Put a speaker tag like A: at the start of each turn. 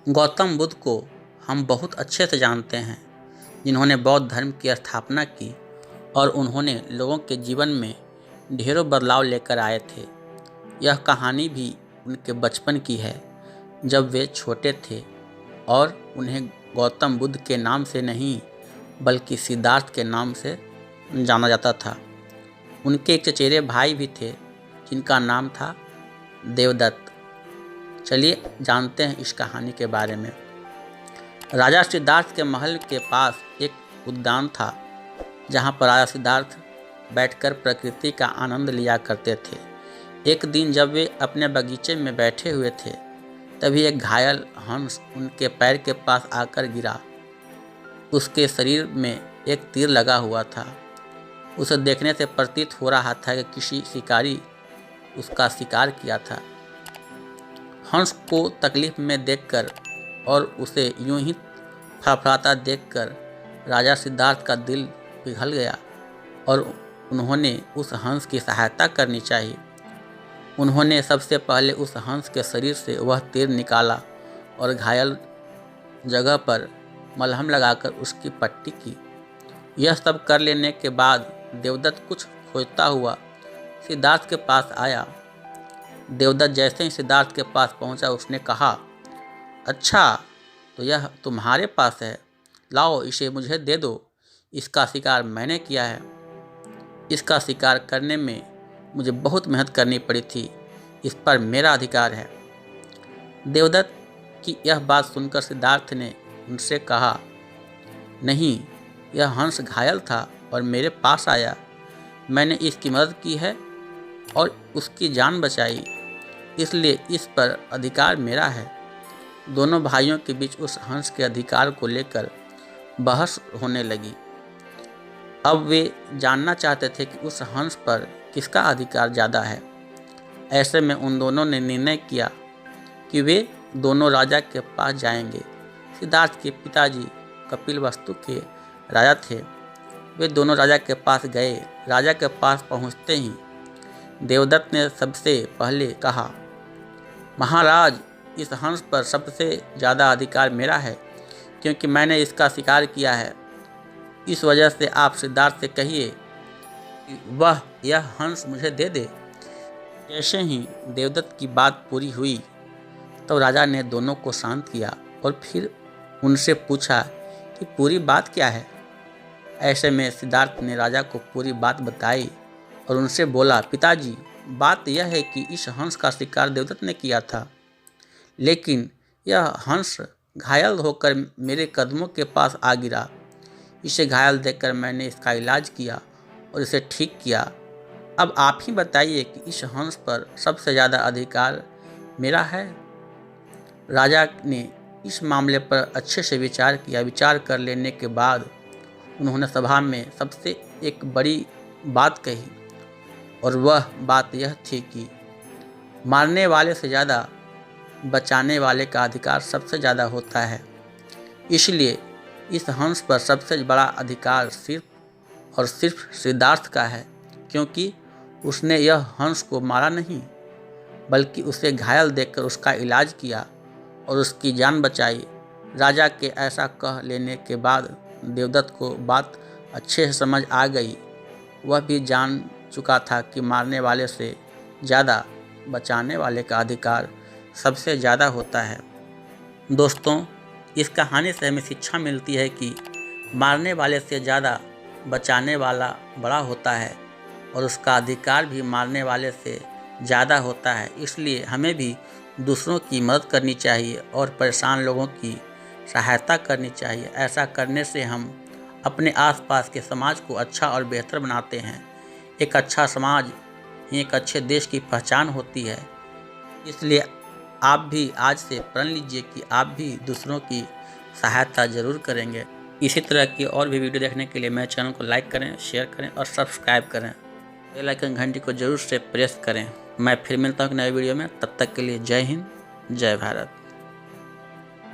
A: गौतम बुद्ध को हम बहुत अच्छे से जानते हैं, जिन्होंने बौद्ध धर्म की स्थापना की और उन्होंने लोगों के जीवन में ढेरों बदलाव लेकर आए थे। यह कहानी भी उनके बचपन की है, जब वे छोटे थे और उन्हें गौतम बुद्ध के नाम से नहीं बल्कि सिद्धार्थ के नाम से जाना जाता था। उनके एक चचेरे भाई भी थे जिनका नाम था देवदत्त। चलिए जानते हैं इस कहानी के बारे में। राजा सिद्धार्थ के महल के पास एक उद्यान था, जहाँ पर राजा सिद्धार्थ बैठकर प्रकृति का आनंद लिया करते थे। एक दिन जब वे अपने बगीचे में बैठे हुए थे, तभी एक घायल हंस उनके पैर के पास आकर गिरा। उसके शरीर में एक तीर लगा हुआ था। उसे देखने से प्रतीत हो रहा था कि किसी शिकारी उसका शिकार किया था। हंस को तकलीफ में देखकर और उसे यूं ही फड़फड़ाता देखकर राजा सिद्धार्थ का दिल पिघल गया और उन्होंने उस हंस की सहायता करनी चाहिए। उन्होंने सबसे पहले उस हंस के शरीर से वह तीर निकाला और घायल जगह पर मलहम लगाकर उसकी पट्टी की। यह सब कर लेने के बाद देवदत्त कुछ खोजता हुआ सिद्धार्थ के पास आया। देवदत्त जैसे ही सिद्धार्थ के पास पहुंचा, उसने कहा, अच्छा तो यह तुम्हारे पास है, लाओ इसे मुझे दे दो। इसका शिकार मैंने किया है। इसका शिकार करने में मुझे बहुत मेहनत करनी पड़ी थी। इस पर मेरा अधिकार है। देवदत्त की यह बात सुनकर सिद्धार्थ ने उनसे कहा, नहीं, यह हंस घायल था और मेरे पास आया। मैंने इसकी मदद की है और उसकी जान बचाई, इसलिए इस पर अधिकार मेरा है। दोनों भाइयों के बीच उस हंस के अधिकार को लेकर बहस होने लगी। अब वे जानना चाहते थे कि उस हंस पर किसका अधिकार ज़्यादा है। ऐसे में उन दोनों ने निर्णय किया कि वे दोनों राजा के पास जाएंगे। सिद्धार्थ के पिताजी कपिलवस्तु के राजा थे। वे दोनों राजा के पास गए। राजा के पास पहुंचते ही देवदत्त ने सबसे पहले कहा, महाराज, इस हंस पर सबसे ज़्यादा अधिकार मेरा है, क्योंकि मैंने इसका शिकार किया है। इस वजह से आप सिद्धार्थ से कहिए कि वह यह हंस मुझे दे दे। जैसे ही देवदत्त की बात पूरी हुई, तो राजा ने दोनों को शांत किया और फिर उनसे पूछा कि पूरी बात क्या है। ऐसे में सिद्धार्थ ने राजा को पूरी बात बताई और उनसे बोला, पिताजी, बात यह है कि इस हंस का शिकार देवदत्त ने किया था, लेकिन यह हंस घायल होकर मेरे कदमों के पास आ गिरा। इसे घायल देखकर मैंने इसका इलाज किया और इसे ठीक किया। अब आप ही बताइए कि इस हंस पर सबसे ज़्यादा अधिकार मेरा है। राजा ने इस मामले पर अच्छे से विचार किया। विचार कर लेने के बाद उन्होंने सभा में सबसे एक बड़ी बात कही, और वह बात यह थी कि मारने वाले से ज़्यादा बचाने वाले का अधिकार सबसे ज़्यादा होता है। इसलिए इस हंस पर सबसे बड़ा अधिकार सिर्फ और सिर्फ सिद्धार्थ का है, क्योंकि उसने यह हंस को मारा नहीं, बल्कि उसे घायल देखकर उसका इलाज किया और उसकी जान बचाई। राजा के ऐसा कह लेने के बाद देवदत्त को बात अच्छे से समझ आ गई। वह भी जान चुका था कि मारने वाले से ज़्यादा बचाने वाले का अधिकार सबसे ज़्यादा होता है। दोस्तों, इस कहानी से हमें शिक्षा मिलती है कि मारने वाले से ज़्यादा बचाने वाला बड़ा होता है और उसका अधिकार भी मारने वाले से ज़्यादा होता है। इसलिए हमें भी दूसरों की मदद करनी चाहिए और परेशान लोगों की सहायता करनी चाहिए। ऐसा करने से हम अपने आसपास के समाज को अच्छा और बेहतर बनाते हैं। एक अच्छा समाज ही एक अच्छे देश की पहचान होती है। इसलिए आप भी आज से प्रण लीजिए कि आप भी दूसरों की सहायता ज़रूर करेंगे। इसी तरह की और भी वीडियो देखने के लिए मेरे चैनल को लाइक करें, शेयर करें और सब्सक्राइब करें। बेल आइकन घंटी को जरूर से प्रेस करें। मैं फिर मिलता हूँ नए वीडियो में। तब तक के लिए जय हिंद, जय भारत।